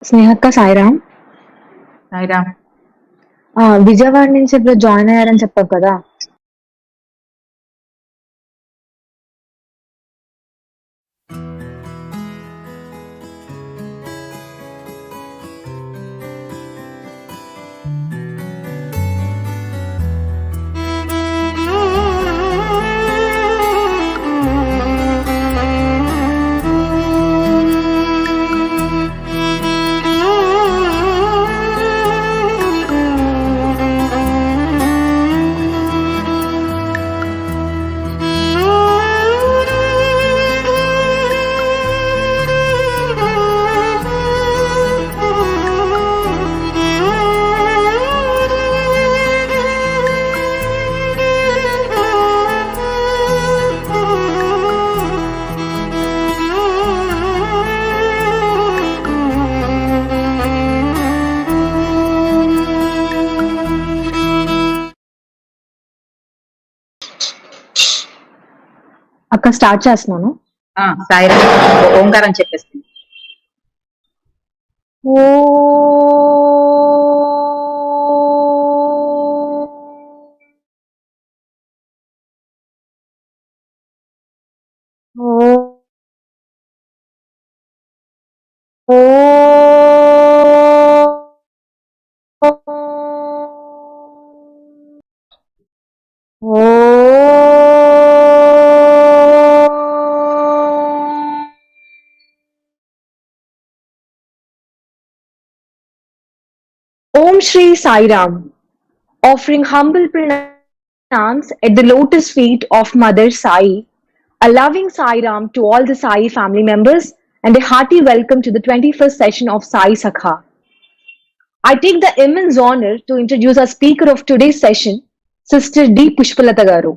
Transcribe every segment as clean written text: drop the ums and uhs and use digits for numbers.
స్నేహక్క సాయిరామ్. సాయిరామ్. విజయవాడ నుంచి ఇప్పుడు జాయిన్ అయ్యారని చెప్పావు కదా. అక్క స్టార్ట్ చేస్తున్నాను. సాయిరామ్. ఓంకారం చెప్పేస్తుంది. ఓ Om Shri Sai Ram, offering humble pranams at the lotus feet of Mother Sai, a loving Sai Ram to all the Sai family members, and a hearty welcome to the 21st session of Sai Sakha. I take the immense honor to introduce our speaker of today's session, Sister D. Pushpalata Garu.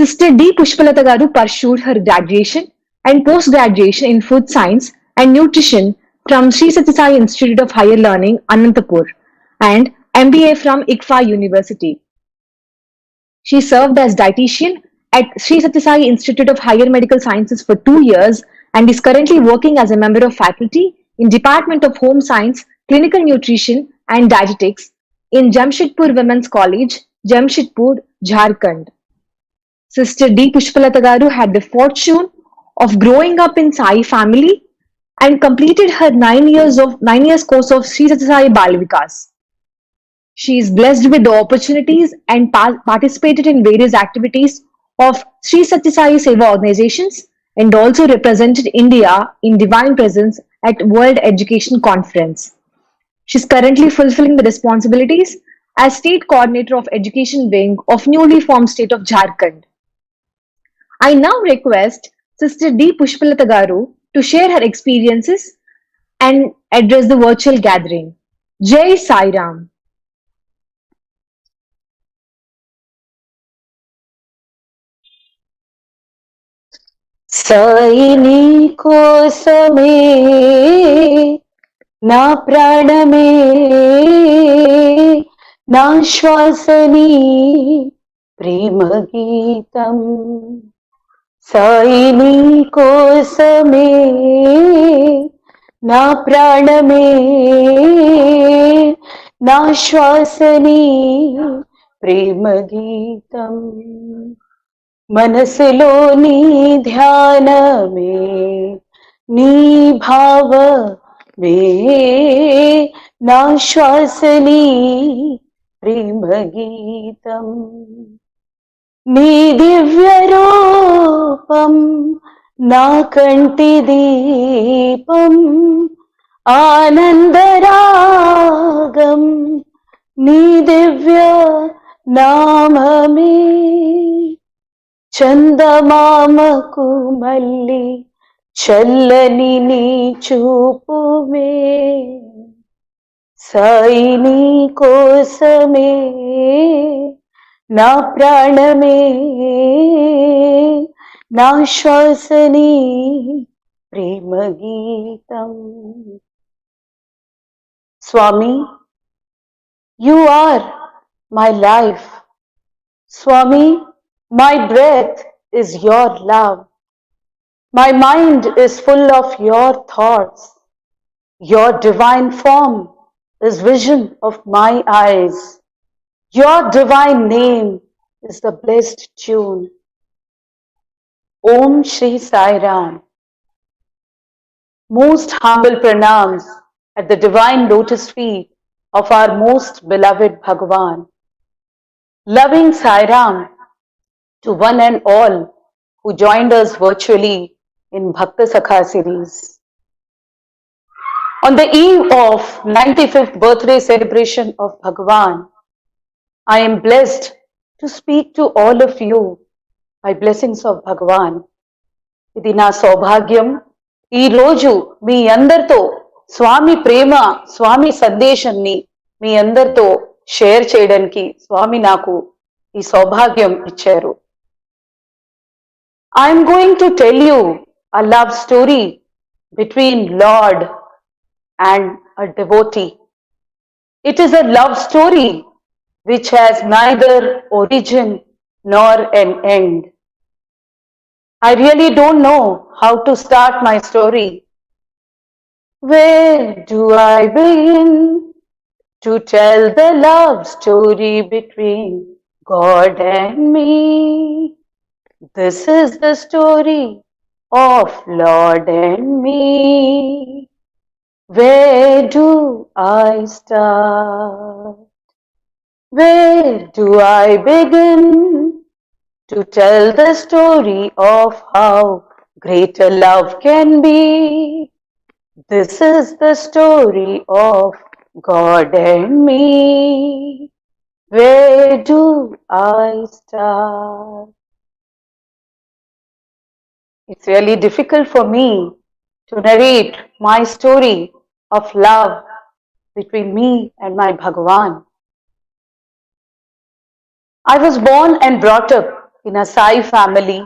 Sister D. Pushpalata Garu pursued her graduation and post-graduation in food science and nutrition from Sri Sathya Sai Institute of Higher Learning, Anantapur, and MBA from ICFA University. She served as dietitian at Sri Sathya Sai Institute of Higher Medical Sciences for 2 years and is currently working as a member of faculty in Department of Home Science, Clinical Nutrition and Dietetics in Jamshedpur Women's College, Jamshedpur, Jharkhand. Sister D. Pushpalata Garu had the fortune of growing up in Sai family and completed her 9 years course of Sri Sathya Sai Bal Vikas. She is blessed with the opportunities and participated in various activities of Sri Sathya Sai Seva organizations and also represented India in Divine Presence at World Education Conference. She is currently fulfilling the responsibilities as State Coordinator of Education Wing of newly formed state of Jharkhand. I now request Sister D. Pushpalata Garu to share her experiences and address the virtual gathering. Jai Sai Ram. Sai నీ కోసమే నా ప్రాణమే నా శ్వాసని ప్రేమ గీతం సాయి నీ కోసమే నా ప్రాణమే నా శ్వాసని ప్రేమ గీతం మనసులోని ధ్యానమే నీ భావమే నా శ్వాసని ప్రేమ గీతం నీ దివ్య రూపం నా కంటి దీపం ఆనందరాగం నీ దివ్య నామమే చందమామకు మల్లి చల్లని నీ చూపుమే సాయి నీ కోసమే నా ప్రాణమే నా శ్వాసని ప్రేమ గీతం Swami you are my life Swami my breath is your love. My mind is full of your thoughts. Your divine form is vision of my eyes. Your divine name is the blessed tune. Om Shri Sai Ram. Most humble pranams at the divine lotus feet of our most beloved Bhagavan. Loving Sai Ram to one and all who joined us virtually in Bhakta Sakha series. On the eve of 95th birthday celebration of Bhagavan, I am blessed to speak to all of you by blessings of Bhagavan. ఇది నా సౌభాగ్యం. ఈరోజు మీ అందరితో స్వామి ప్రేమ, స్వామి సందేశాన్ని మీ అందరితో share చేయడానికి స్వామి నాకు ఈ సౌభాగ్యం ఇచ్చారు. I am going to tell you a love story between Lord and a devotee. It is a love story which has neither origin nor an end. I really don't know how to start my story. Where do I begin to tell the love story between God and me? This is the story of Lord and me. Where do I start? Where do I begin to tell the story of how great a love can be? This is the story of God and me. Where do I start? It's really difficult for me to narrate my story of love between me and my Bhagavan. I was born and brought up in a Sai family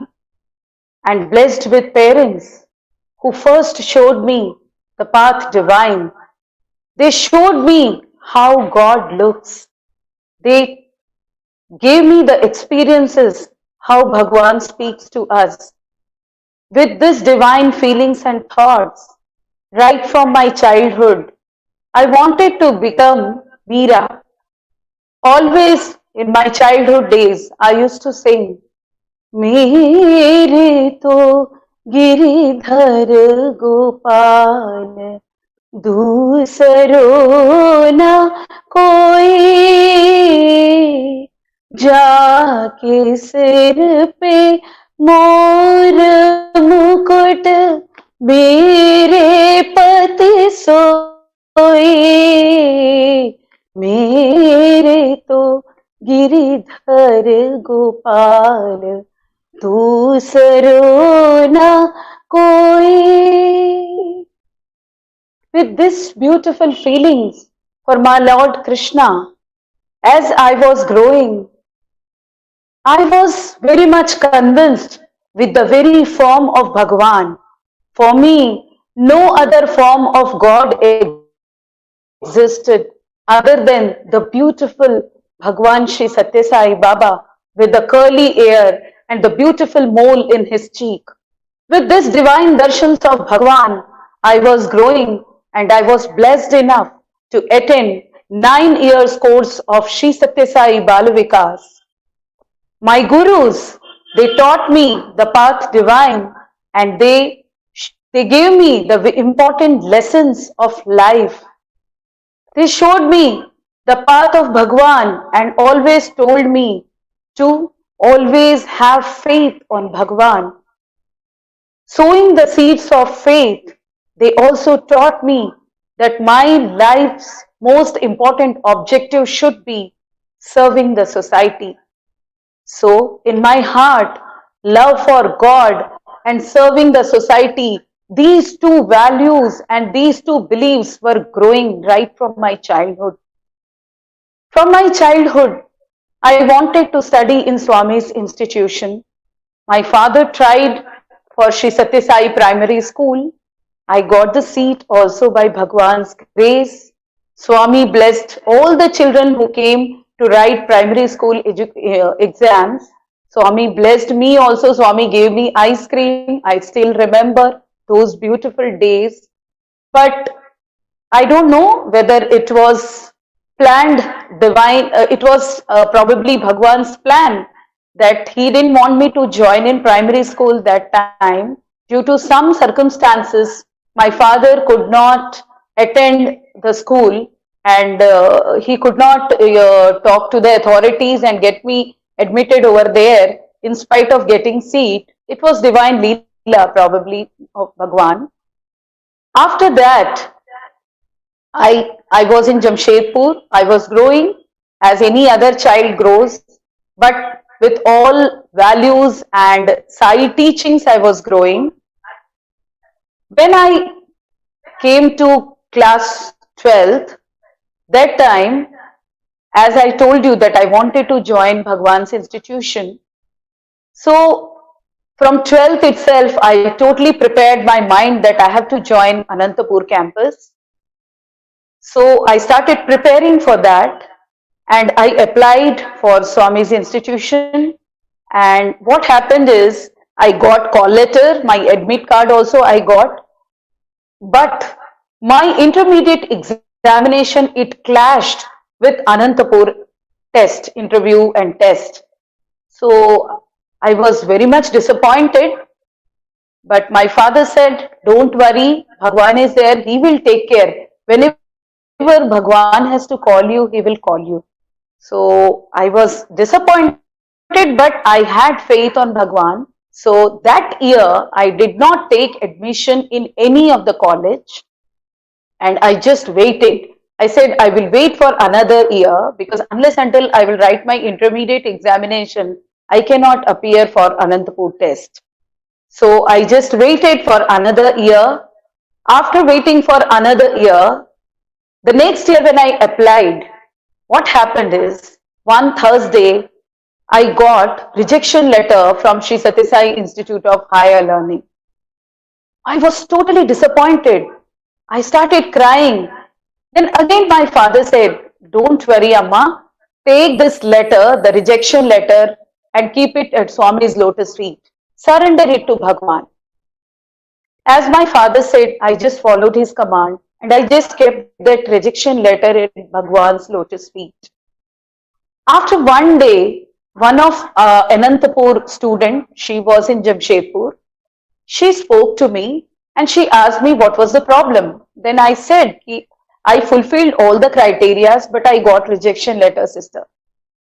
and blessed with parents who first showed me the path divine. They showed me how God looks. They gave me the experiences how Bhagavan speaks to us. With this divine feelings and thoughts, right from my childhood, I wanted to become Meera. Always in my childhood days, I used to sing, मेरे तो गिरिधर गोपाल दूसरो न कोई जाके सिर पे मोर मुकुट मेरे पति सोई मेरे तो गिरिधर गोपाल दूसरो न कोई. With this beautiful feelings for my Lord Krishna, as I was growing, I was very much convinced with the very form of Bhagavan. For me, no other form of God existed other than the beautiful Bhagwan Shri Satya Sai Baba with the curly hair and the beautiful mole in his cheek. With this divine darshans of Bhagwan, I was growing and I was blessed enough to attend 9 years course of Shri Satya Sai Balavikas. My gurus, they taught me the path divine and they gave me the important lessons of life. They showed me the path of Bhagwan and always told me to always have faith on Bhagwan. Sowing the seeds of faith, they also taught me that my life's most important objective should be serving the society. So, in my heart, love for God and serving the society, these two values and these two beliefs were growing right from my childhood. From my childhood, I wanted to study in Swami's institution. My father tried for Shri Satya Sai Primary School. I got the seat also by Bhagwan's grace. Swami blessed all the children who came to write primary school exams. Swami blessed me also. Swami gave me ice cream. I still remember those beautiful days. But I don't know whether it was planned divine, it was probably Bhagwan's plan that he didn't want me to join in primary school that time. Due to some circumstances, my father could not attend the school, and he could not talk to the authorities and get me admitted over there in spite of getting seat. It was divine Leela probably of Bhagwan. After that, I was in Jamshedpur. I was growing as any other child grows, but with all values and Sai teachings, I was growing. When I came to class 12th, that time, as I told you that I wanted to join Bhagwan's institution. So from 12th itself, I totally prepared my mind that I have to join Anantapur campus. So I started preparing for that, and I applied for Swami's institution. And what happened is I got call letter, my admit card also I got, but my intermediate examination, it clashed with Anantapur test, interview and test. So I was very much disappointed, but my father said, don't worry, Bhagwan is there, he will take care. Whenever Bhagwan has to call you, he will call you. So I was disappointed, but I had faith on Bhagwan. So that year, I did not take admission in any of the college, and I just waited. I said, I will wait for another year, because unless until I will write my intermediate examination, I cannot appear for Anantapur test. So I just waited for another year. After waiting for another year, the next year when I applied, what happened is, one Thursday, I got rejection letter from Sri Sathya Sai Institute of Higher Learning. I was totally disappointed. I started crying. Then again my father said, don't worry Amma, take this letter, the rejection letter, and keep it at Swami's lotus feet. Surrender it to Bhagwan. As my father said, I just followed his command, and I just kept that rejection letter at Bhagwan's lotus feet. After one day, one of Anantapur student, she was in Jamshedpur, she spoke to me and she asked me what was the problem. Then I said, I fulfilled all the criterias, but I got rejection letter, sister.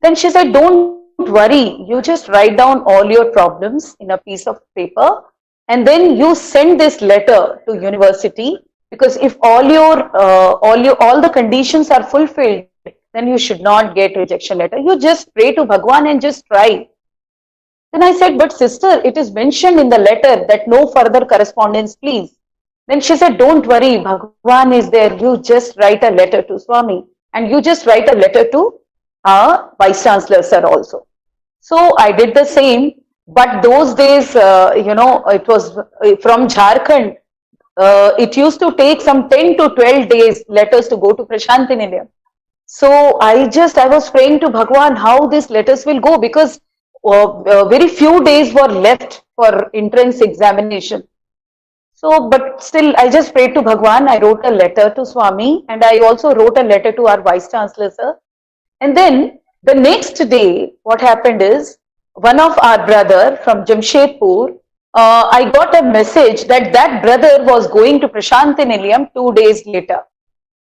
Then she said, don't worry, you just write down all your problems in a piece of paper, and then you send this letter to university, because if all the conditions are fulfilled, then you should not get rejection letter. You just pray to Bhagwan and just try. Then I said, but sister, it is mentioned in the letter that no further correspondence, please. Then she said, don't worry, Bhagwan is there. You just write a letter to Swami, and you just write a letter to our Vice Chancellor sir also. So I did the same, but those days, it was from Jharkhand. It used to take some 10 to 12 days letters to go to Prashanti Nilayam. So I was praying to Bhagwan how these letters will go, because very few days were left for entrance examination. So, but still, I just prayed to Bhagwan. I wrote a letter to Swami, and I also wrote a letter to our Vice Chancellor sir. And then the next day, what happened is, one of our brother from Jamshedpur, I got a message that that brother was going to Prashanti Nilayam 2 days later.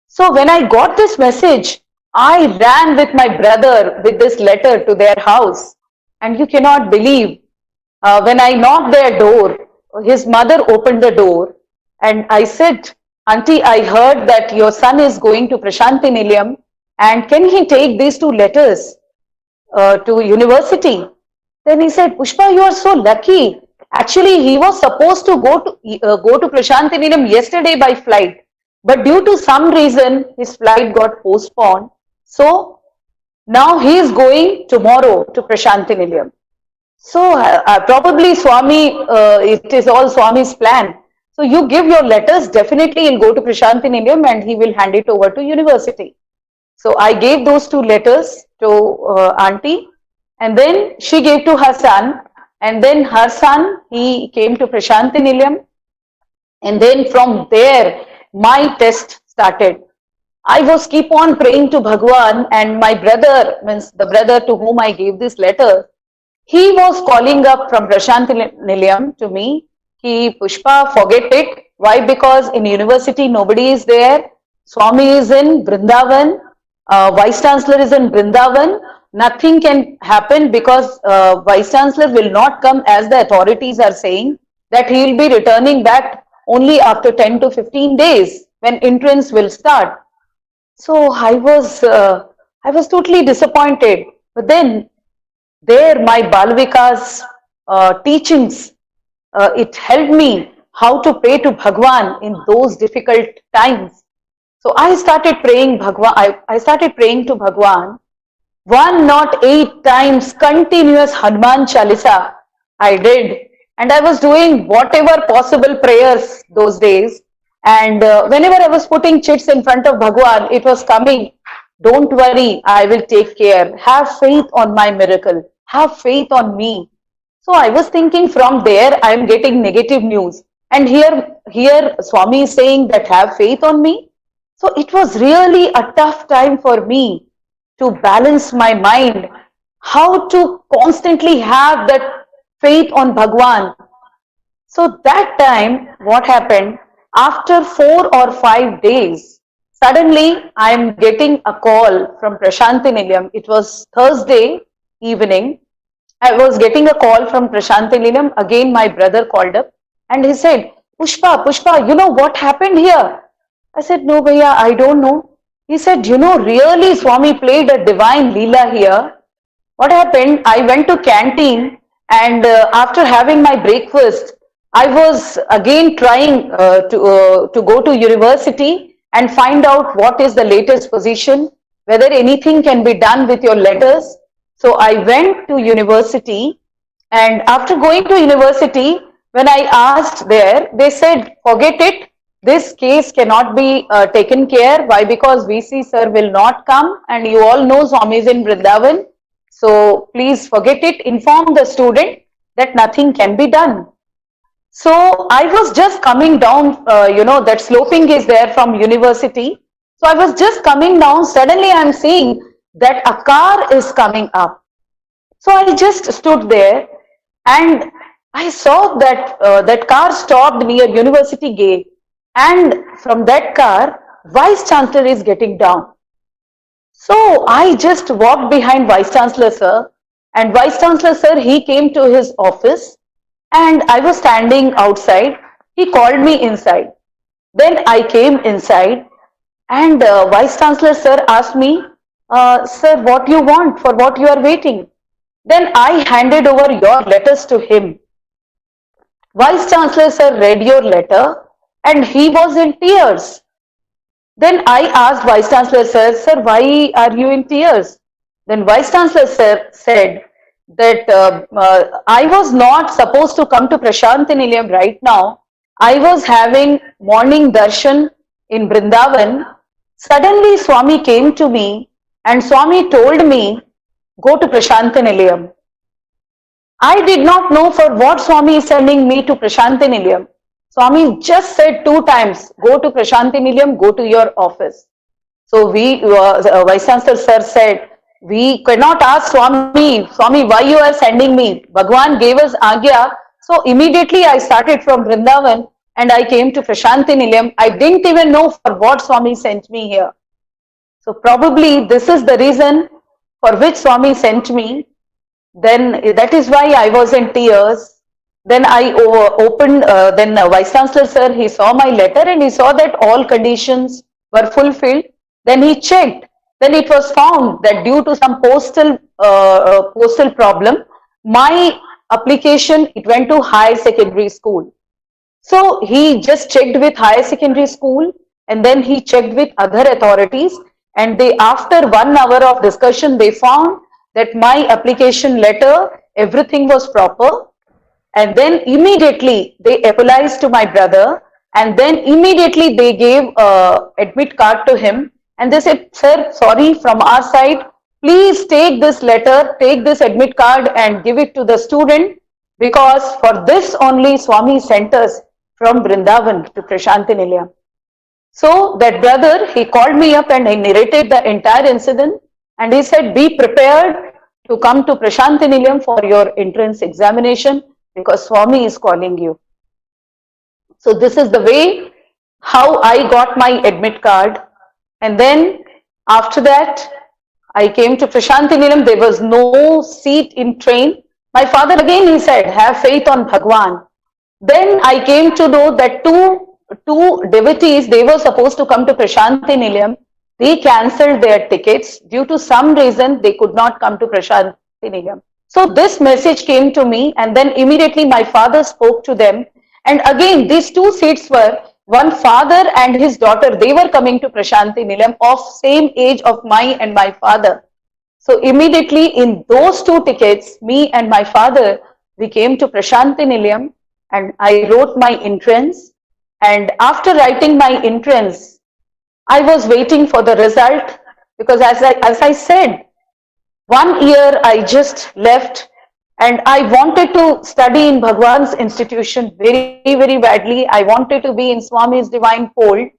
So when I got this message, I ran with my brother with this letter to their house. And you cannot believe, when I knocked their door, his mother opened the door, and I said, Auntie, I heard that your son is going to Prashanti Nilayam, and can he take these 2 letters to university? Then he said, Pushpa, you are so lucky. Actually, he was supposed to go to Prashanti Nilayam yesterday by flight, but due to some reason, his flight got postponed. So now he is going tomorrow to Prashanti Nilayam. So probably Swami, it is all Swami's plan. So you give your letters, definitely he'll go to Prashanti Nilayam and he will hand it over to university. So I gave those 2 letters to auntie, and then she gave to her son, and then her son, he came to Prashanti Nilayam, and then from there my test started. I was keep on praying to Bhagwan, and my brother, means the brother to whom I gave this letter, he was calling up from Prashanti Nilayam to me, ki Pushpa, forget it. Why? Because in university nobody is there. Swami is in Vrindavan. Vice Chancellor is in Vrindavan. Nothing can happen because Vice Chancellor will not come as the authorities are saying that he will be returning back only after 10 to 15 days when entrance will start. So I was totally disappointed. But then there my Balvika's teachings, it helped me how to pray to Bhagwan in those difficult times. So I started praying Bhagwan, I started praying to Bhagwan, one not 8 times continuous Hanuman Chalisa I did, and I was doing whatever possible prayers those days. And whenever I was putting chits in front of Bhagwan, it was coming. Don't worry, I will take care. Have faith on my miracle. Have faith on me. So I was thinking from there I am getting negative news. And here Swami is saying that have faith on me. So it was really a tough time for me to balance my mind, how to constantly have that faith on Bhagwan. So that time, what happened? After 4 or 5 days, suddenly I am getting a call from Prashanti Nilayam. It was Thursday evening. I was getting a call from Prashanti Nilayam. Again, my brother called up and he said, Pushpa, you know what happened here? I said, no, Bhaiya, I don't know. He said, you know, really Swami played a divine Leela here. What happened? I went to canteen and after having my breakfast, I was again trying to go to university and find out what is the latest position, whether anything can be done with your letters. So I went to university, and after going to university, when I asked there, they said, forget it. This case cannot be taken care. Why? Because VC sir will not come, and you all know Swami is in Vrindavan. So please forget it. Inform the student that nothing can be done. So I was just coming down, that sloping is there from university. So I was just coming down. Suddenly I'm seeing that a car is coming up. So I just stood there and I saw that that car stopped near university gate. And from that car, Vice Chancellor is getting down. So I just walked behind Vice Chancellor sir, and Vice Chancellor sir, he came to his office and I was standing outside. He called me inside. Then I came inside and Vice Chancellor sir asked me, sir, what you want, for what you are waiting? Then I handed over your letters to him. Vice Chancellor sir read your letter and he was in tears. Then I asked Vice Chancellor sir, why are you in tears? Then Vice Chancellor sir said that I was not supposed to come to Prashanti Nilayam right now. I was having morning darshan in Vrindavan. Suddenly Swami came to me and Swami told me, go to Prashanti Nilayam. I did not know for what Swami is sending me to Prashanti Nilayam. Swami just said 2 times, go to Prashanti Nilayam, go to your office. So Vice Chancellor sir said, we cannot ask Swami, why you are sending me? Bhagwan gave us Agya. So immediately I started from Vrindavan and I came to Prashanti Nilayam. I didn't even know for what Swami sent me here. So probably this is the reason for which Swami sent me. Then that is why I was in tears. Then I opened, then Vice Chancellor sir, he saw my letter and he saw that all conditions were fulfilled. Then he checked. Then it was found that due to some postal problem, my application, it went to higher secondary school. So he just checked with higher secondary school and then he checked with other authorities, and they, after 1 hour of discussion, they found that my application letter, everything was proper. And then immediately they apologized to my brother, and then immediately they gave admit card to him, and they said, sir, sorry, from our side, please take this letter, take this admit card and give it to the student, because for this only Swami sent us from Vrindavan to Prashanti Nilayam. So that brother, he called me up and he narrated the entire incident, and he said, be prepared to come to Prashanti Nilayam for your entrance examination because Swami is calling you. So this is the way how I got my admit card. And then after that, I came to Prashanti Nilayam. There was no seat in train. My father again, he said, have faith on Bhagwan. Then I came to know that two devotees, they were supposed to come to Prashanti Nilayam. They cancelled their tickets. Due to some reason, they could not come to Prashanti Nilayam. So this message came to me, and then immediately my father spoke to them. And again, these two seats were one father and his daughter. They were coming to Prashanti Nilayam of same age of my and my father. So immediately in those two tickets, me and my father, we came to Prashanti Nilayam, and I wrote my entrance. And after writing my entrance, I was waiting for the result because as I said, 1 year I just left and I wanted to study in Bhagwan's institution very, very badly. I wanted to be in Swami's divine fold.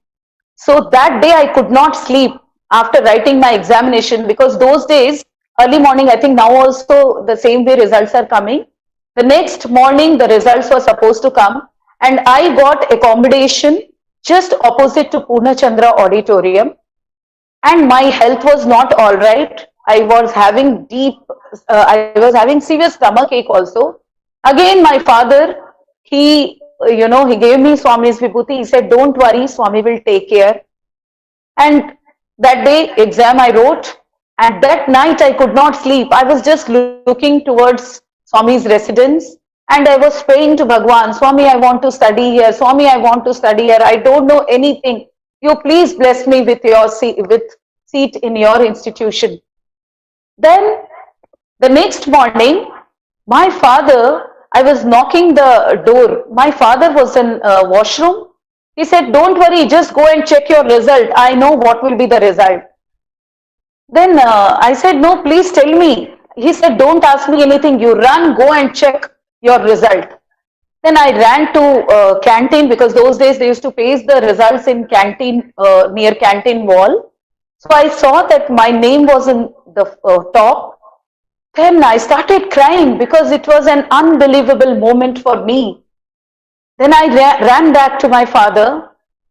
So that day I could not sleep after writing my examination because those days, early morning, I think now also the same way results are coming. The next morning, the results were supposed to come, and I got accommodation just opposite to Purna Chandra Auditorium. And my health was not all right. I was having severe stomach ache also. Again, my father, he gave me Swami's Vibhuti. He said, don't worry, Swami will take care. And that day, exam I wrote, and that night I could not sleep. I was just looking towards Swami's residence, and I was praying to Bhagwan, Swami, I want to study here. Swami, I want to study here. I don't know anything. You please bless me with your seat in your institution. Then the next morning, my father, I was knocking the door. My father was in washroom. He said, don't worry, just go and check your result. I know what will be the result. Then I said, no, please tell me. He said, don't ask me anything. You run, go and check your result. Then I ran to canteen because those days they used to paste the results in canteen, near canteen wall. So I saw that my name was in the top. Then I started crying because it was an unbelievable moment for me. Then I ran back to my father.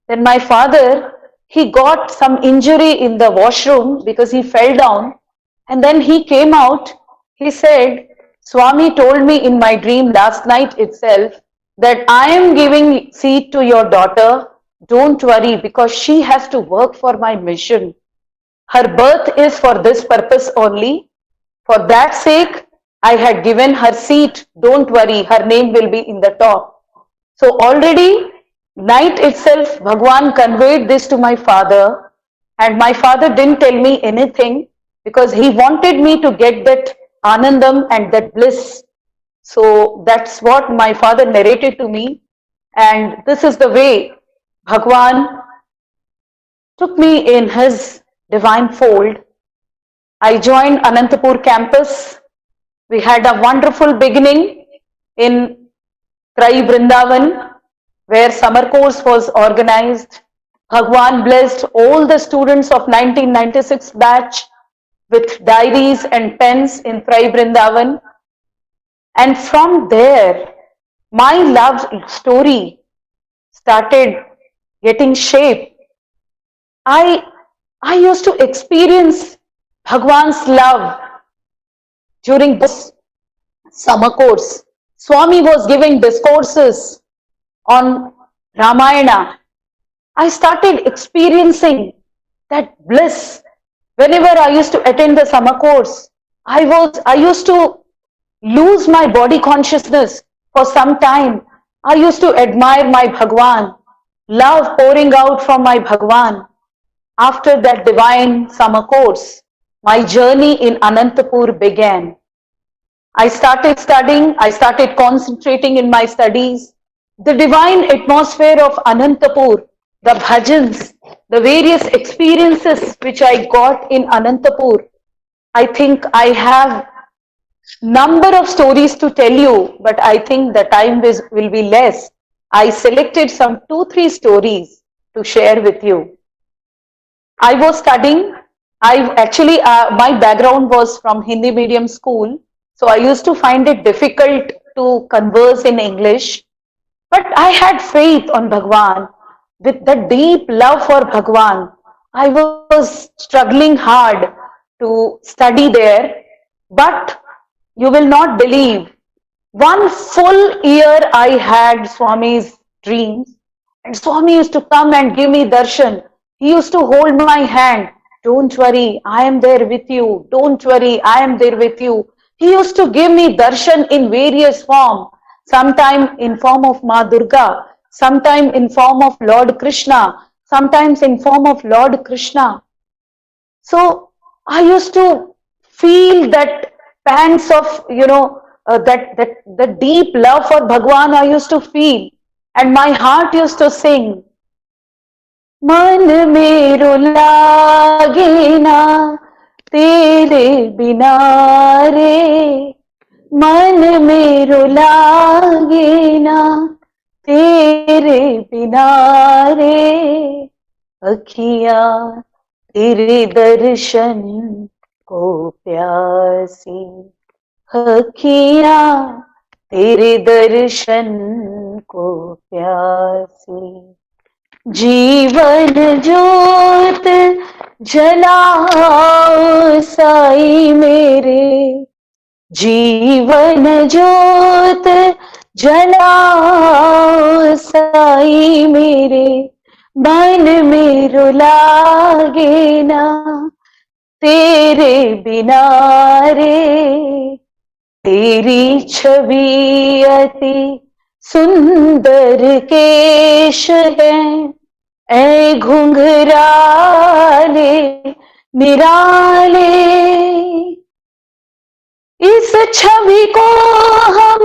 Then my father, he got some injury in the washroom because he fell down. And then he came out. He said, Swami told me in my dream last night itself that I am giving seat to your daughter. Don't worry because she has to work for my mission. Her birth is for this purpose only. For that sake, I had given her seat. Don't worry, her name will be in the top. So already, night itself, Bhagwan conveyed this to my father, and my father didn't tell me anything because he wanted me to get that anandam and that bliss. So that's what my father narrated to me, and this is the way Bhagwan took me in his divine fold. I joined Anantapur campus. We had a wonderful beginning in Trai Vrindavan, where summer course was organized. Bhagwan blessed all the students of 1996 batch with diaries and pens in Trai Vrindavan. And from there, my love story started getting shape. I used to experience Bhagwan's love during this summer course. Swami was giving discourses on Ramayana. I started experiencing that bliss. Whenever I used to attend the summer course, I used to lose my body consciousness for some time. I used to admire my Bhagwan, love pouring out from my Bhagwan. After that divine summer course, my journey in Anantapur began. I started studying, I started concentrating in my studies. The divine atmosphere of Anantapur, the bhajans, the various experiences which I got in Anantapur, I think I have number of stories to tell you, but I think the time will be less. I selected some 2-3 stories to share with you. I was studying. My background was from Hindi medium school, so I used to find it difficult to converse in English. But I had faith on Bhagwan. With the deep love for Bhagwan, I was struggling hard to study there. But you will not believe, one full year I had Swami's dreams, and Swami used to come and give me darshan. He used to hold my hand. Don't worry, I am there with you. Don't worry, I am there with you. He used to give me darshan in various form, sometime in form of Ma Durga, sometime in form of Lord Krishna, sometimes in form of Lord Krishna. So I used to feel that pangs of, that deep love for Bhagwan I used to feel. And my heart used to sing, मन मेरो लागे ना तेरे बिना रे, मन मेरो लागे ना तेरे बिना रे, अखियाँ तेरे दर्शन को प्यासी, अखियाँ तेरे दर्शन को प्यासी, जीवन ज्योत जलाओ साई मेरे, जीवन ज्योत जलाओ साई मेरे, मन मेरो लागे ना तेरे बिना रे, तेरी छवि अति सुंदर केश है, ऐ घुंघराले निराले, इस छवि को हम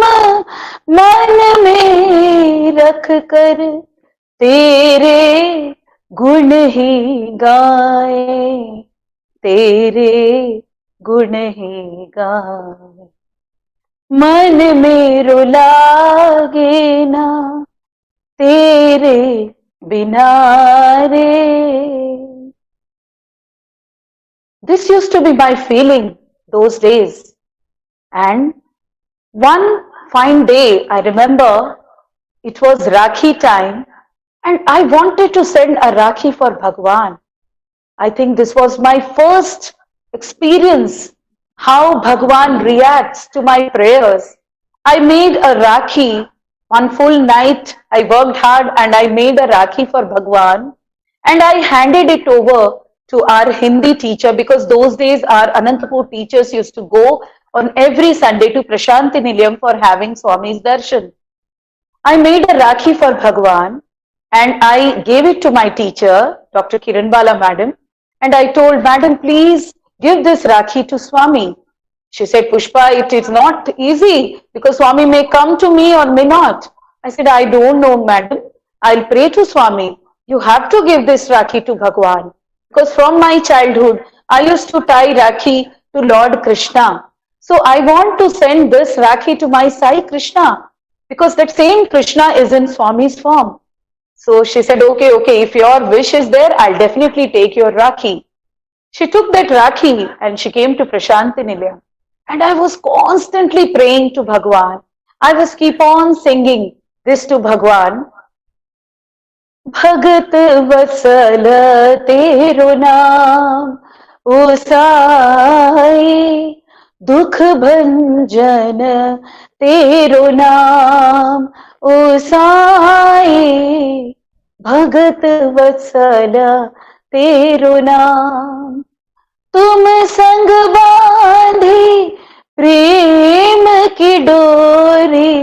मन में रख कर तेरे गुण ही गाए, तेरे गुण ही गाए, मन मेरो लागे ना तेरे बिना रे. This used to be my feeling those days. And one fine day, I remember it was Rakhi time, and I wanted to send a Rakhi for Bhagwan. I think this was my first experience how Bhagwan reacts to my prayers. I made a Rakhi. One full night I worked hard and I made a Rakhi for Bhagwan, and I handed it over to our Hindi teacher, because those days our Anantapur teachers used to go on every Sunday to Prashanti Nilayam for having Swami's darshan. I made a Rakhi for Bhagwan and I gave it to my teacher, Dr. Kiranbala madam, and I told, madam, please give this Rakhi to Swami. She said, Pushpa, it is not easy because Swami may come to me or may not. I said, I don't know, madam. I'll pray to Swami. You have to give this Rakhi to Bhagwan. Because from my childhood, I used to tie Rakhi to Lord Krishna. So I want to send this Rakhi to my Sai Krishna, because that same Krishna is in Swami's form. So she said, okay, if your wish is there, I'll definitely take your Rakhi. She took that Rakhi and she came to Prashanti Nilayam. And I was constantly praying to Bhagwan. I was keep on singing this to Bhagwan. Bhagat Vasala Tero Naam O Sai, Dukh Bhanjan Tero Naam O Sai, Bhagat Vasala Tero Naam, तुम संग बांधी प्रेम की डोरी,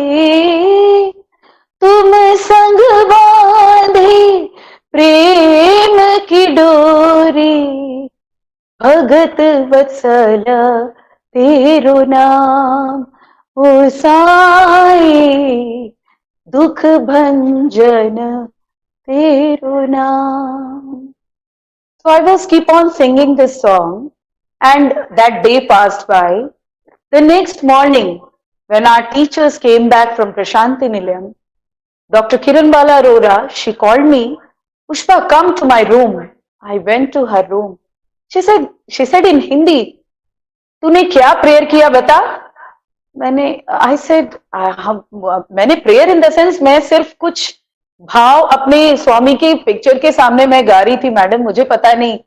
तुम संग बांधी प्रेम की डोरी, भगत वत्सल तेरो नाम ओ साई, दुख भंजन तेरो नाम. So I was keep on singing this song, and that day passed by. The next morning, when our teachers came back from Prashanti Nilayam, Dr. Kiranbala Arora, she called me Pushpa, come to my room. I went to her room. She said in Hindi, तूने क्या prayer किया बता? I said, मैंने prayer in the sense मैं सिर्फ कुछ भाव अपने स्वामी के पिक्चर के सामने मैं गा रही थी मैडम, मुझे पता नहीं.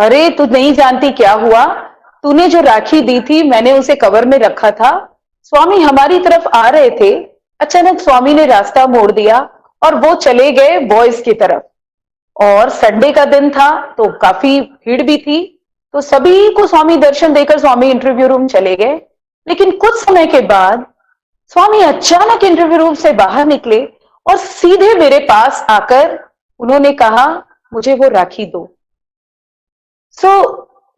अरे तू नहीं जानती क्या हुआ, तूने जो राखी दी थी मैंने उसे कवर में रखा था, स्वामी हमारी तरफ आ रहे थे, अचानक स्वामी ने रास्ता मोड़ दिया और वो चले गए बॉयज की तरफ. और संडे का दिन था तो काफी भीड़ भी थी, तो सभी को स्वामी दर्शन देकर स्वामी इंटरव्यू रूम चले गए. लेकिन कुछ समय के बाद स्वामी अचानक इंटरव्यू रूम से बाहर निकले और सीधे मेरे पास आकर उन्होंने कहा, मुझे वो राखी दो.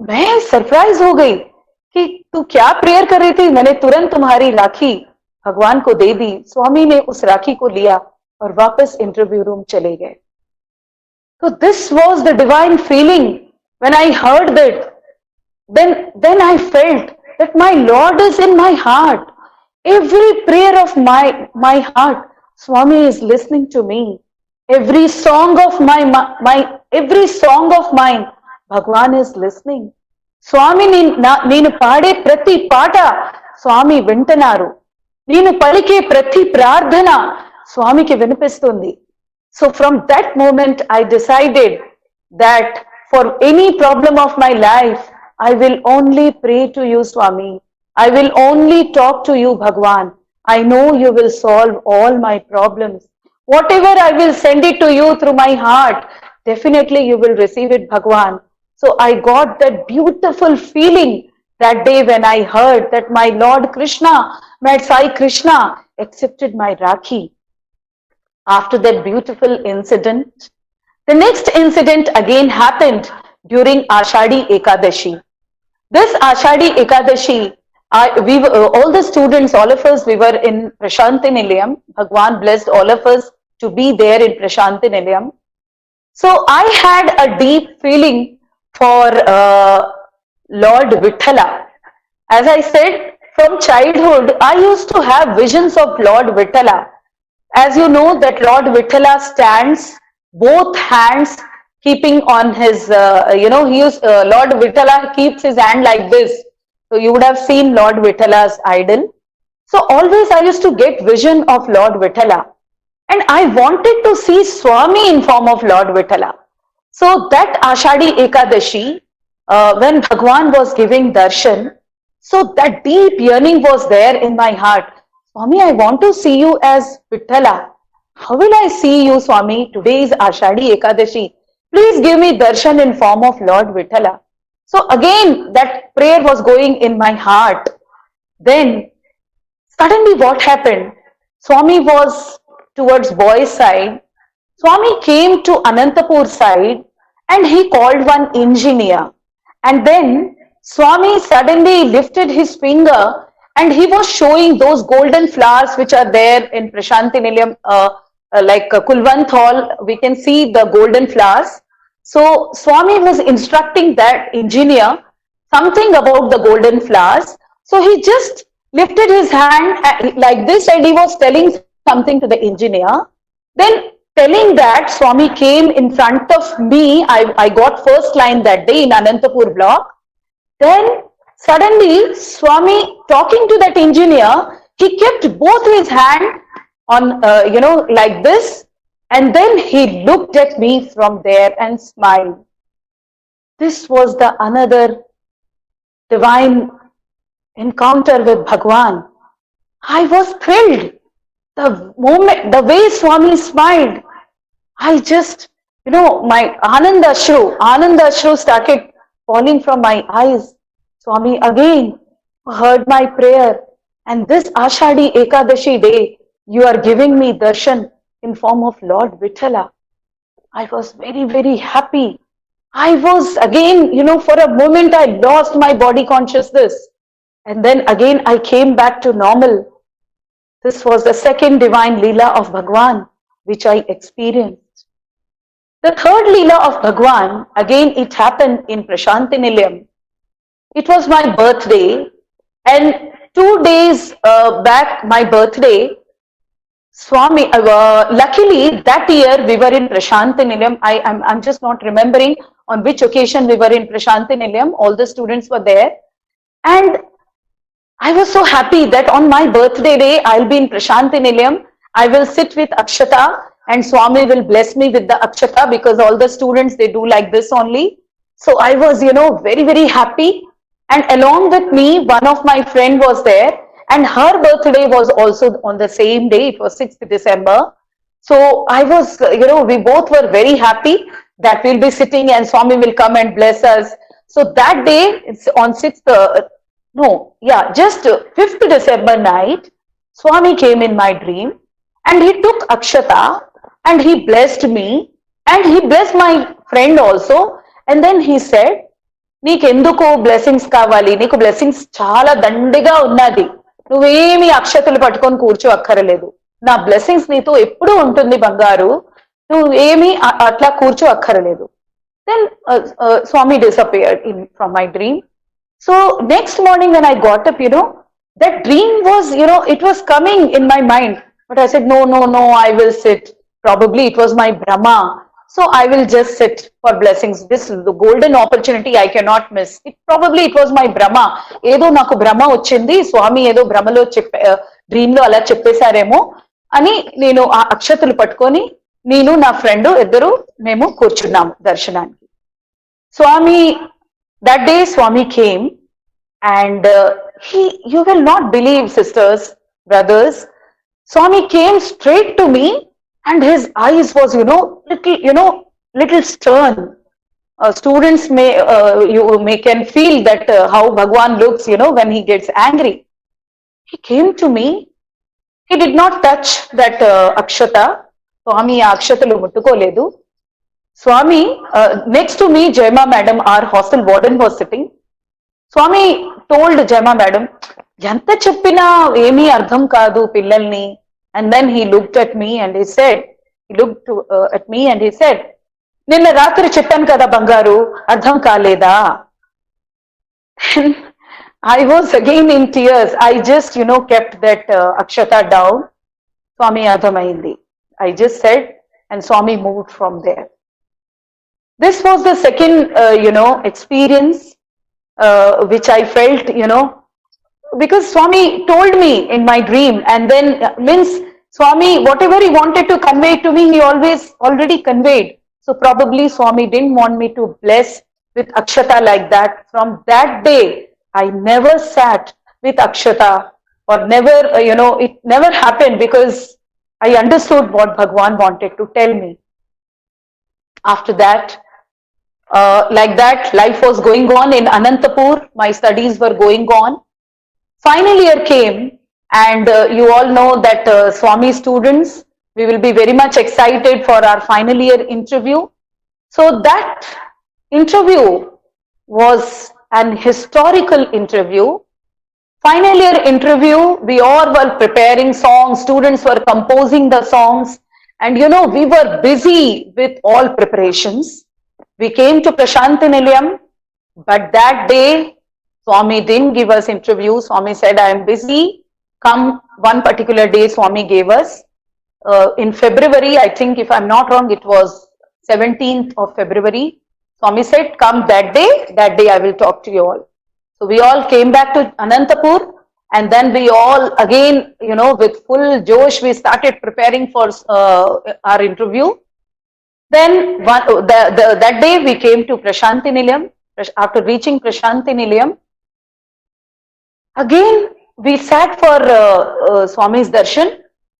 मैं सरप्राइज हो गई कि तू क्या प्रेयर कर रही थी. मैंने तुरंत तुम्हारी राखी भगवान को दे दी. स्वामी ने उस राखी को लिया और वापस इंटरव्यू रूम चले गए. So this was the divine feeling. When I heard that, then I felt that my Lord is in my heart. Every prayer of my heart, Swami is listening to me. Every song of every song of mine, Bhagwan is listening. Swami నేను పాడే ప్రతి పాట స్వామి వింటున్నారు. నేను పలికే ప్రతి ప్రార్థన స్వామికి వినిపిస్తుంది. So from that moment, I decided that for any problem of my life, I will only pray to you, Swami. I will only talk to you, Bhagwan. I know you will solve all my problems. Whatever I will send it to you through my heart, definitely you will receive it, Bhagwan. So I got that beautiful feeling that day when I heard that my Lord Krishna, my Sai Krishna, accepted my Rakhi. After that beautiful incident, the next incident again happened during Ashadi Ekadashi. This Ashadi Ekadashi, all the students, all of us, we were in Prashanti Nilayam. Bhagwan blessed all of us to be there in Prashanti Nilayam. So I had a deep feeling for Lord Vithala. As I said, from childhood, I used to have visions of Lord Vithala. As you know that Lord Vithala stands, both hands keeping on his, Lord Vithala keeps his hand like this. So you would have seen Lord Vittala's idol. So always I used to get vision of Lord Vithala. And I wanted to see Swami in form of Lord Vithala. So that Ashadi Ekadashi, when Bhagwan was giving darshan, so that deep yearning was there in my heart. Swami, I want to see you as Vithala. How will I see you, Swami? Today is Ashadi Ekadashi. Please give me darshan in form of Lord Vithala. So again, that prayer was going in my heart. Then, suddenly what happened? Swami was towards boys' side. Swami came to Anantapur side and he called one engineer. And then, Swami suddenly lifted his finger and he was showing those golden flowers which are there in Prashanti Nilayam, like Kulwant Hall, we can see the golden flowers. So Swami was instructing that engineer something about the golden flowers. So he just lifted his hand like this and he was telling something to the engineer. Then telling that, Swami came in front of me. I got first line that day in Anantapur block. Then suddenly, Swami talking to that engineer, he kept both his hand on, like this, and then he looked at me from there and smiled. This was the another divine encounter with Bhagwan. I was thrilled. The way Swami smiled, I just, my Ananda Ashru started falling from my eyes. Swami again heard my prayer, and this Ashadi Ekadashi day, you are giving me darshan in form of Lord Vithala. I was very, very happy. I was again, for a moment I lost my body consciousness. And then again I came back to normal. This was the second divine Leela of Bhagwan, which I experienced. The third Leela of Bhagwan, again it happened in Prashanti Nilayam. It was my birthday, and 2 days back my birthday, Swami, luckily that year we were in Prashanti Nilayam. I'm just not remembering on which occasion we were in Prashanti Nilayam. All the students were there. And I was so happy that on my birthday day, I'll be in Prashanti Nilayam. I will sit with Akshata and Swami will bless me with the Akshata because all the students, they do like this only. So I was, very, very happy. And along with me, one of my friend was there and her birthday was also on the same day. It was 6th December. So I was, we both were very happy that we'll be sitting and Swami will come and bless us. So that day, it's on 6th, no, yeah, just 5th December night, Swami came in my dream and he took Akshata and he blessed me and he blessed my friend also. And then he said, నీకెందుకు blessings కావాలి, నీకు blessings చాలా దండిగా ఉన్నది, నువ్వేమి అక్షతలు పట్టుకొని కూర్చో అక్కర్లేదు, నా బ్లెస్సింగ్స్ నీతో ఎప్పుడు ఉంటుంది బంగారు, నువ్వేమి అట్లా కూర్చో అక్కర్లేదు. Then Swami disappeared from my dream. So next morning when I got up, that dream was, it was coming in my mind. But I said, no, no, no, I will sit. Probably it was my Brahma. So I will just sit for blessings. This is the golden opportunity I cannot miss. Probably it was my Brahma. Edo naku Brahma ochindi, Swami edo Brahmalo dream lo ala cheppesaremo ani nenu aa akshatalu pattukoni neenu na friend iddaru memu కూర్చున్నాము దర్శనానికి. Swami, that day Swami came and you will not believe, sisters, brothers, Swami came straight to me and his eyes was, little stern. Students can feel that how Bhagwan looks, when he gets angry. He came to me. He did not touch that Akshata. Swami Akshatalu muttukoledu. Swami, next to me, Jaima madam, our hostel warden, was sitting. Swami told Jaima madam, "Yanta cheppina emi ardham kaadu pillalni." And then he looked at me and he said, "Ninna ratri cheppanu kada bangaru, ardham kaleda." I was again in tears. I just, kept that Akshata down. Swami ardhamayindi. I just said, and Swami moved from there. This was the second, experience which I felt, because Swami told me in my dream, and then means Swami, whatever he wanted to convey to me, he always already conveyed. So probably Swami didn't want me to bless with Akshata like that. From that day, I never sat with Akshata or never, it never happened because I understood what Bhagwan wanted to tell me. After that, like that, life was going on in Anantapur. My studies were going on. Final year came, and you all know that Swami students, we will be very much excited for our final year interview. So that interview was an historical interview. Final year interview, we all were preparing songs, students were composing the songs, and we were busy with all preparations. We came to Prashanti Nilayam, but that day, Swami didn't give us interview. Swami said, I am busy. Come one particular day, Swami gave us. In February, I think, if I'm not wrong, it was 17th of February. Swami said, come that day I will talk to you all. So we all came back to Anantapur, and then we all again, with full josh, we started preparing for our interview. Then that day we came to Prashanti Nilayam. After reaching Prashanti Nilayam, again we sat for Swami's darshan.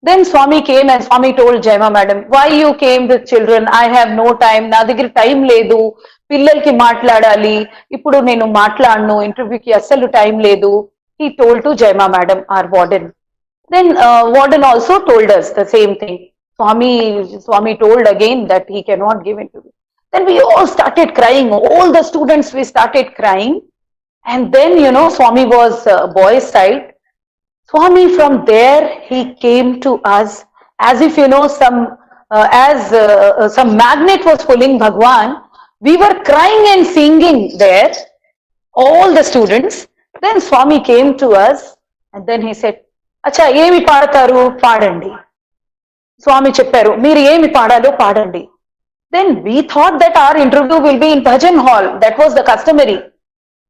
Then Swami came and Swami told Jaima madam, why you came with children? I have no time. Na daggara time ledu. Pillalki maatladali. Ippudu nenu maatladnu. Interview ki assalu time ledu. He told to Jaima madam, our warden. Then warden also told us the same thing. Swami told again that he cannot give interview. Then we all started crying. All the students, we started crying. And then, Swami was boy's side. Swami from there, he came to us as if, some magnet was pulling Bhagwan. We were crying and singing there, all the students. Then Swami came to us and then he said, Acha, emi paadtaru, paadandi. స్వామి చెప్పారు మీరు ఏమి పాడాలో పాడండి. Then we thought that our interview will be in bhajan hall. That was the customary.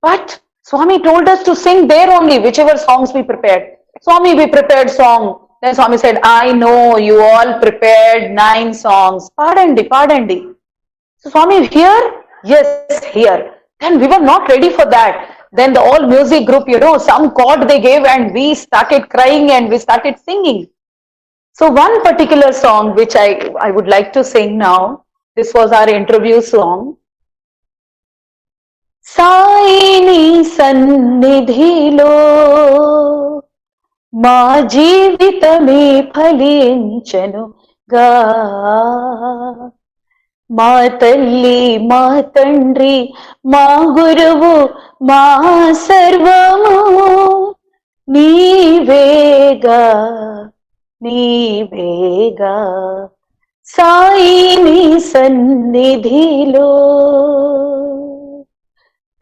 But Swami told us to sing there only, whichever songs we prepared. Swami, we prepared song. Then Swami said, I know you all prepared 9 songs. Padandi, padandi. So Swami, here? Yes, here. Then we were not ready for that. Then the all music group, some chord they gave and we started crying and we started singing. So one particular song which I would like to sing now, this was our interview song. సాయిని సన్నిధిలో మా జీవితమే ఫలించనుగా, మా తల్లి మా తండ్రి మా గురువు మా సర్వము నీవేగా నీవేగా, సాయిని సన్నిధిలో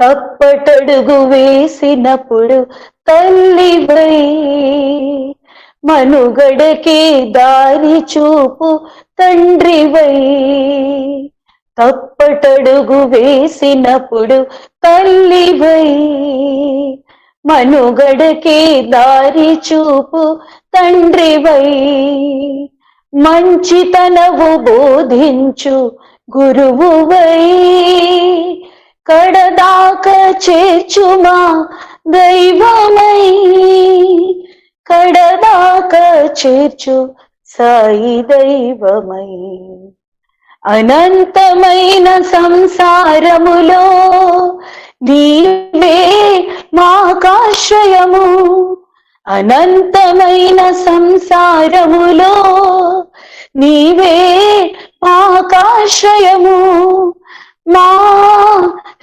తప్పటడుగు వేసినప్పుడు తల్లివై, మనుగడకే దారి చూపు తండ్రివై. తప్పటడుగు వేసినప్పుడు తల్లివై, మనుగడకే దారి చూపు తండ్రివై. మంచితనవు బోధించు గురువువై, కడదాకా చేర్చుమా దైవమై. కడదాకా చేర్చు సాయి దైవమై. అనంతమైన సంసారములో నీవే మాకాశ్రయము. అనంతమైన సంసారములో నీవే మాకాశ్రయము. మా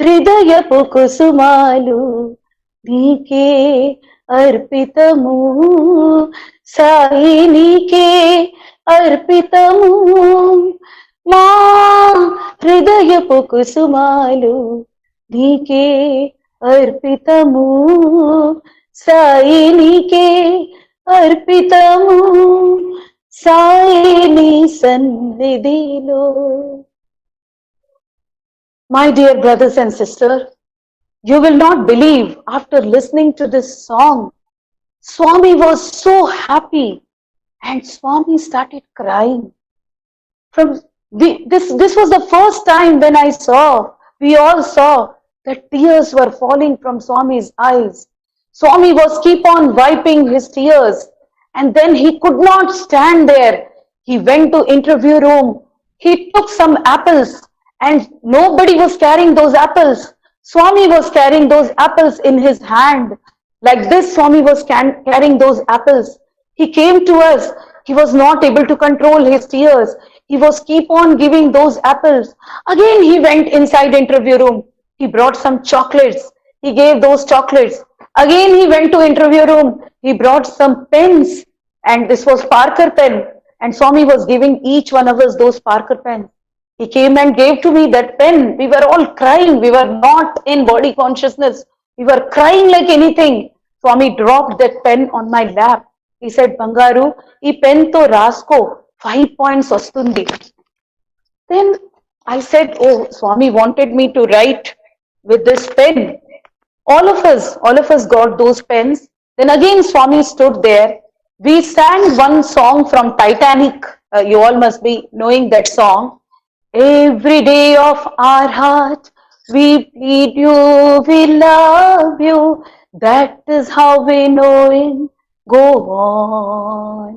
హృదయపు కుసుమాలు నీకే అర్పితము, సాయి నీకే అర్పితము. మా హృదయపు కుసుమాలు నీకే అర్పితము, సాయి నీకే అర్పితము. సాయి నీ సన్నిధిలో. My dear brothers and sisters, you will not believe, after listening to this song, Swami was so happy and Swami started crying. This was the first time when we all saw that tears were falling from Swami's eyes. Swami was keep on wiping his tears, and then he could not stand there. He went to interview room. He took some apples, and nobody was carrying those apples. Swami was carrying those apples in his hand. Like this, Swami was carrying those apples. He came to us. He was not able to control his tears. He was keep on giving those apples. Again, he went inside interview room. He brought some chocolates. He gave those chocolates. Again, he went to interview room. He brought some pens, and this was Parker pen. And Swami was giving each one of us those Parker pens. He came and gave to me that pen. We were all crying. We were not in body consciousness. We were crying like anything. Swami dropped that pen on my lap. He said, Bangaru, ee pen to rasko 5 points vastundi. Then I said, oh, Swami wanted me to write with this pen. All of us got those pens. Then again Swami stood there. We sang one song from Titanic. You all must be knowing that song. Every day of our heart, we plead you, we love you. That is how we know it. Go on.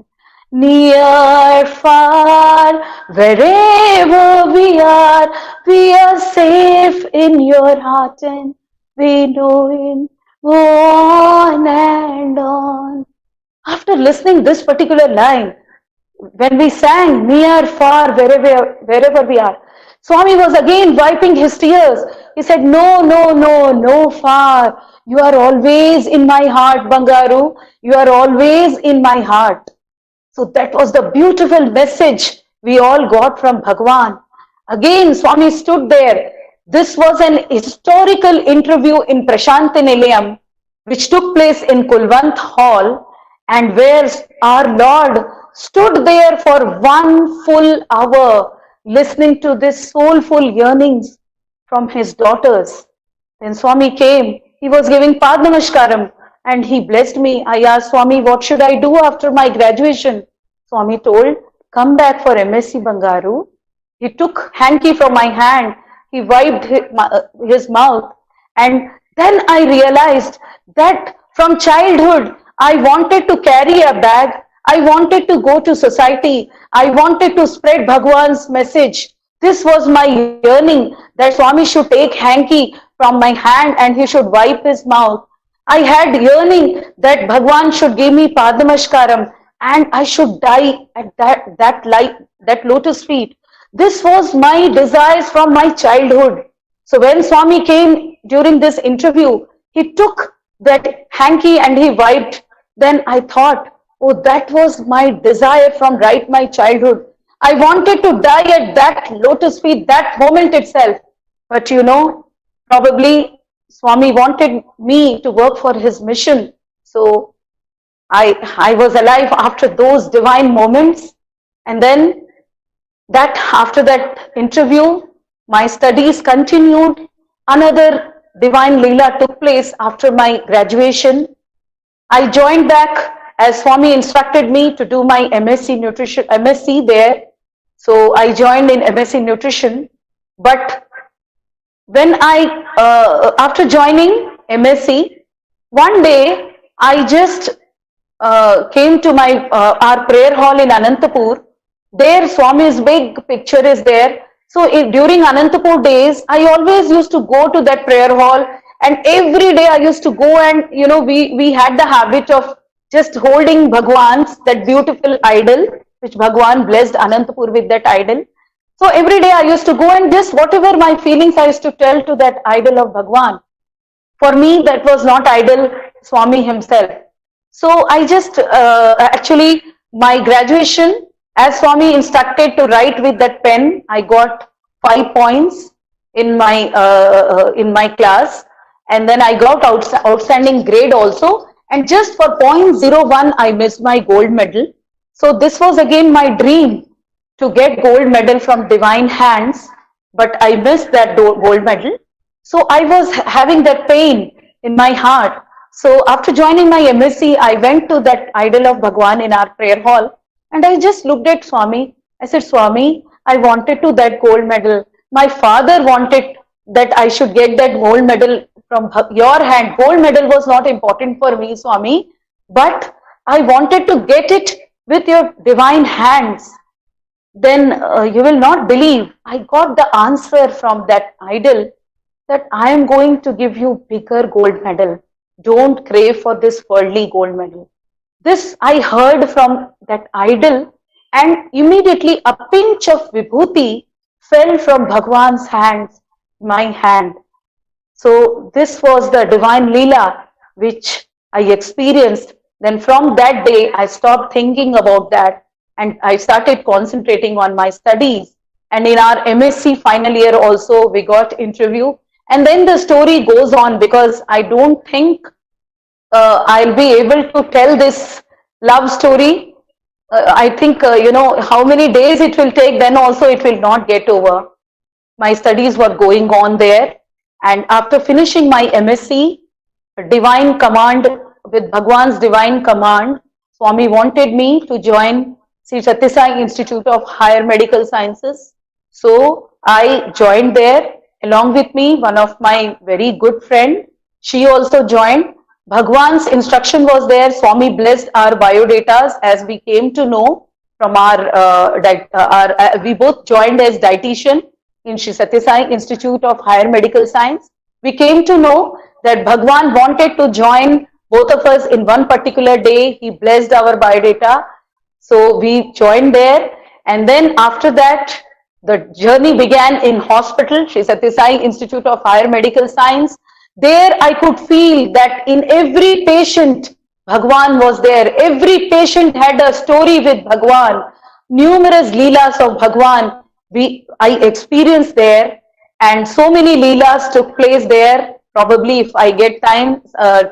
Near, far, wherever we are safe in your heart and we know it. Go on and on. After listening this particular line, when we sang near, far, wherever we are, Swami was again wiping his tears. He said, no far. You are always in my heart, Bangaru. You are always in my heart. So that was the beautiful message we all got from Bhagwan. Again, Swami stood there. This was an historical interview in Prashanti Nilayam, which took place in Kulwant Hall, and where our Lord stood there for 1 full hour listening to this soulful yearnings from his daughters. Then Swami came. He was giving Padnamashkaram and he blessed me. I asked Swami, what should I do after my graduation? Swami told, come back for MSc Bangaru. He took hanky from my hand. He wiped his mouth. And then I realized that from childhood, I wanted to carry a bag. I wanted to go to society. I wanted to spread Bhagwan's message. This was my yearning that Swami should take hanky from my hand and he should wipe his mouth. I had yearning that Bhagwan should give me Padamashkaram and I should die at that lotus feet. This was my desires from my childhood. So when Swami came during this interview, he took that hanky and he wiped. Then I thought, oh, that was my desire from right my childhood. I wanted to die at that lotus feet, that moment itself. But probably Swami wanted me to work for his mission. So I was alive after those divine moments. And then after that interview, my studies continued. Another divine Leela took place after my graduation. I joined back as Swami instructed me to do my MSc Nutrition, MSc there. So I joined in MSc Nutrition. But when after joining MSc, one day I just came to our prayer hall in Anantapur. There Swami's big picture is there. So during Anantapur days, I always used to go to that prayer hall, and every day I used to go and we had the habit of just holding Bhagwan's, that beautiful idol, which Bhagwan blessed Anantapur with that idol. So every day I used to go and just whatever my feelings I used to tell to that idol of Bhagwan. For me, that was not idol, Swami himself. So I just actually my graduation, as Swami instructed to write with that pen, I got 5 points in my class, and then I got outstanding grade also. And just for 0.01, I missed my gold medal. So this was again my dream to get gold medal from divine hands, but I missed that gold medal. So I was having that pain in my heart. So after joining my MSc, I went to that idol of Bhagwan in our prayer hall, and I just looked at Swami. I said, Swami, I wanted to that gold medal. My father wanted that I should get that gold medal from your hand. Gold medal was not important for me, Swami, but I wanted to get it with your divine hands. Then you will not believe, I got the answer from that idol that I am going to give you bigger gold medal. Don't crave for this worldly gold medal. This I heard from that idol, and immediately a pinch of vibhuti fell from Bhagwan's hands, my hand. So this was the divine Leela which I experienced. Then from that day, I stopped thinking about that and I started concentrating on my studies. And in our MSc final year also, we got interview. And then the story goes on, because I don't think I'll be able to tell this love story. I think, how many days it will take, then also it will not get over. My studies were going on there. And after finishing my MSc, divine command, with Bhagwan's divine command, Swami wanted me to join Sri Sathya Sai Institute of Higher Medical Sciences. So I joined there. Along with me, one of my very good friend, she also joined. Bhagwan's instruction was there. Swami blessed our biodatas as we came to know from we both joined as dietitian in Sri Sathya Sai Institute of Higher Medical Science. We came to know that Bhagwan wanted to join both of us in one particular day. He blessed our biodata. So we joined there. And then after that, the journey began in hospital, Sri Sathya Sai Institute of Higher Medical Science. There I could feel that in every patient, Bhagwan was there. Every patient had a story with Bhagwan. Numerous leelas of Bhagwan I experienced there, and so many leelas took place there. Probably if I get time,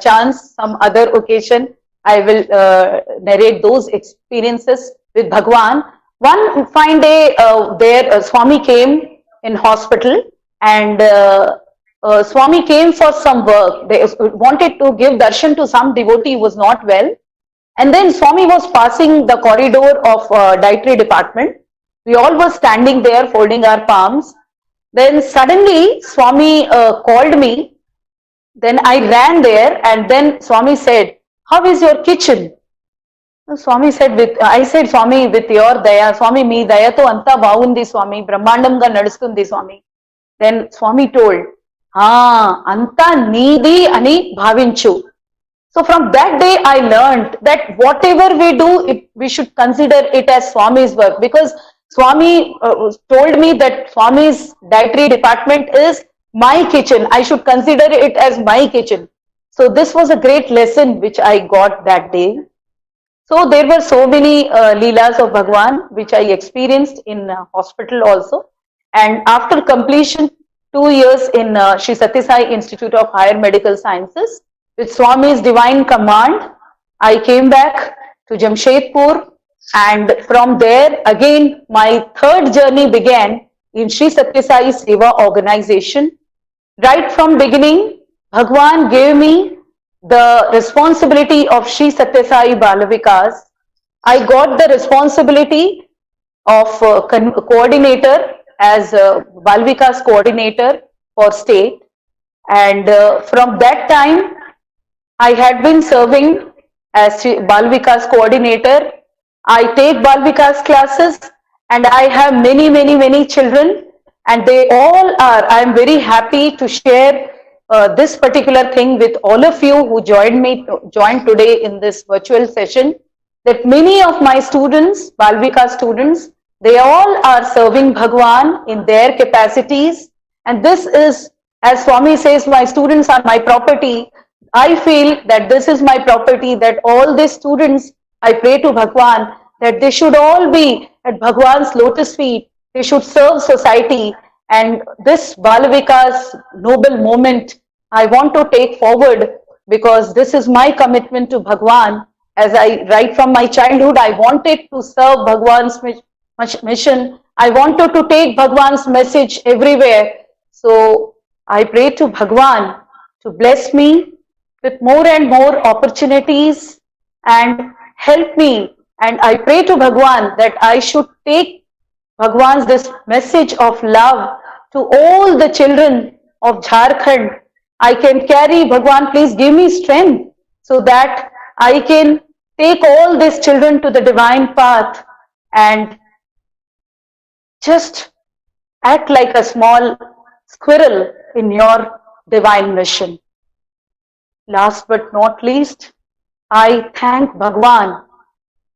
chance, some other occasion, I will narrate those experiences with Bhagwan. One fine day, there Swami came in hospital, and Swami came for some work. They wanted to give darshan to some devotee who was not well. And then Swami was passing the corridor of dietary department. We all were standing there folding our palms. Then suddenly Swami called me. Then I ran there, and then Swami said, "How is your kitchen?" Swami said, I said, "Swami, with your daya, Swami, మీ దయతో అంతా బాగుంది స్వామి, బ్రహ్మాండంగా నడుస్తుంది స్వామి." Then Swami told, anta needi ani bhavinchu. So from that day I learned that whatever we do, we should consider it as Swami's work, because Swami told me that Swami's dietary department is my kitchen. I should consider it as my kitchen. So this was a great lesson which I got that day. So there were so many leelas of Bhagwan which I experienced in hospital also. And after completion 2 years in Sri Sathya Sai Institute of Higher Medical Sciences, with Swami's divine command, I came back to Jamshedpur, and from there again my third journey began in Sri Sathya Sai Seva organization. Right from beginning, Bhagwan gave me the responsibility of Sri Sathya Sai Balavikas. I got the responsibility of coordinator as Balavikas coordinator for state, and from that time I had been serving as Balavikas coordinator. I take Balavikas classes, and I have many children, and they all are, I am very happy to share this particular thing with all of you who joined today in this virtual session, that many of my students, Balvika students, they all are serving Bhagwan in their capacities. And this is, as Swami says, my students are my property. I feel that this is my property, that all these students, I pray to Bhagwan that they should all be at Bhagwan's lotus feet. They should serve society. And this Balavika's noble moment, I want to take forward, because this is my commitment to Bhagwan. As I, right from my childhood, I wanted to serve Bhagwan's mission. I wanted to take Bhagwan's message everywhere. So I pray to Bhagwan to bless me with more and more opportunities and help me. And I pray to Bhagwan that I should take Bhagwan's this message of love to all the children of Jharkhand. I can carry, Bhagwan, please give me strength so that I can take all these children to the divine path and just act like a small squirrel in your divine mission. Last but not least, I thank Bhagwan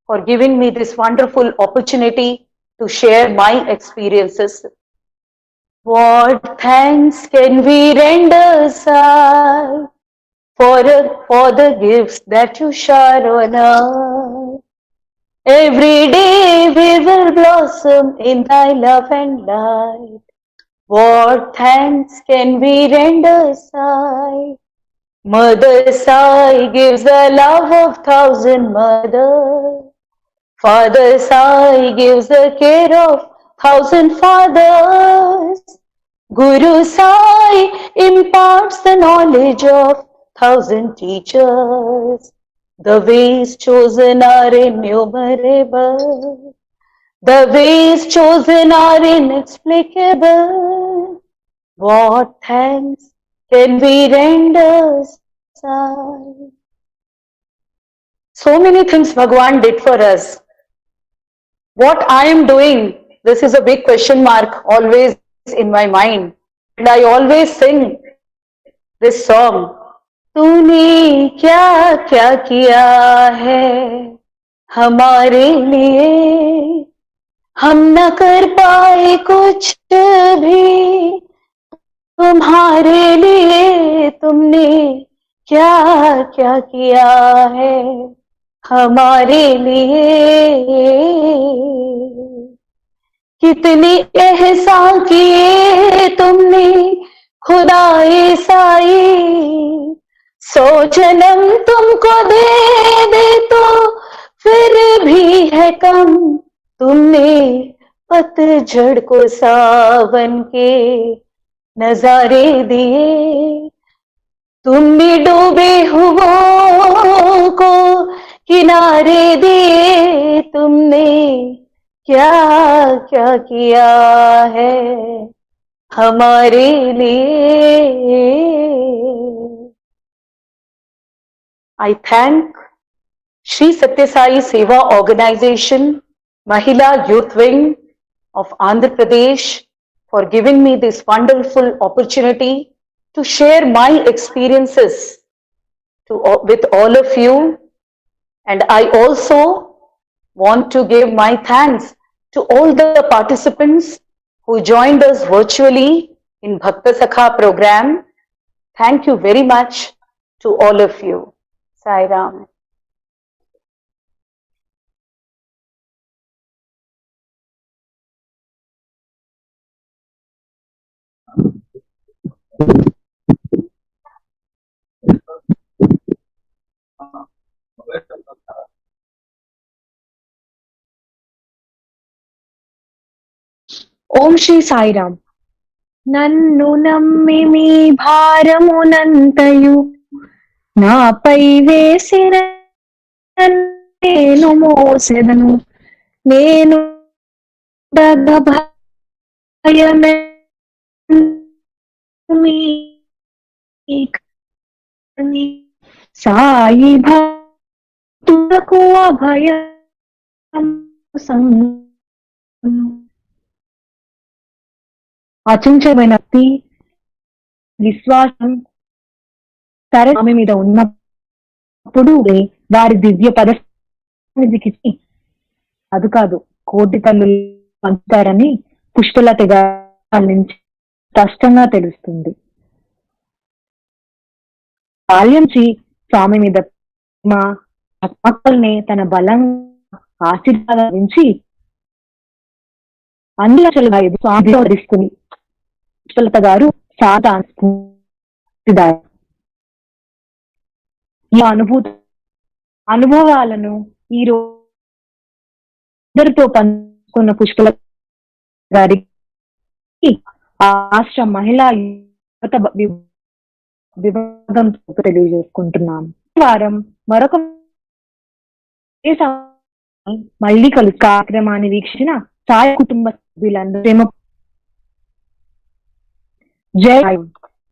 for giving me this wonderful opportunity to share my experiences. What thanks can we render, Sai, for the gifts that you shower on us? Every day we will blossom in thy love and light. What thanks can we render, Sai? Mother Sai gives the love of thousand mothers. Father Sai gives the care of thousand fathers. Guru Sai imparts the knowledge of thousand teachers. The ways chosen are innumerable. The ways chosen are inexplicable. What thanks can we render, Sai? So many things Bhagwan did for us. What I am doing, this is a big question mark always in my mind. And I always sing this song. तूने क्या क्या किया है हमारे लिए, हम न कर पाए कुछ भी तुम्हारे लिए. तुमने क्या क्या किया है हमारे लिए, कितने एहसान किए तुमने खुदाए साई. 100 जन्म तुमको दे तो फिर भी है कम तुमने पतझड़ को सावन के नजारे दिए, तुमने डूबे हुओं को किनारे दिए, तुमने क्या क्या किया है हमारे लिए. I thank Shri Satya Sai Seva Organization, Mahila Youth Wing of Andhra Pradesh for giving me this wonderful opportunity to share my experiences with all of you. And I also want to give my thanks to all the participants who joined us virtually in Bhakta Sakha program. Thank you very much to all of you. Sai Ram. ఓం శ్రీ సాయిరామ్. నన్ను నమ్మి మీ భారమునంతయు నాపై వేసిన నేను మోసెదను, నేను భయమే సాయి భక్తులకు అభయం అచంచలమైన భక్తి విశ్వాసం స్వామి మీద ఉన్నప్పుడు వారి దివ్య పదకి అది కాదు కోటి తల్లులు పంచుతారని పుష్పలత గారి నుంచి స్పష్టంగా తెలుస్తుంది. బాల్యం నుంచి స్వామి మీద మా ఆత్మకల్ని తన బలంగా ఆశీర్వాదించి అందులో స్వామి ధరిస్తుంది. పుష్పలత గారు ఈ అనుభవాలను ఈ రోజుతో పంచుకున్న పుష్పలత గారికి రాష్ట్ర మహిళా యువత విభాగంతో తెలియజేసుకుంటున్నాము. వారం మరొక మళ్ళీ కార్యక్రమాన్ని వీక్షించిన సాయి కుటుంబ సభ్యులందరూ జై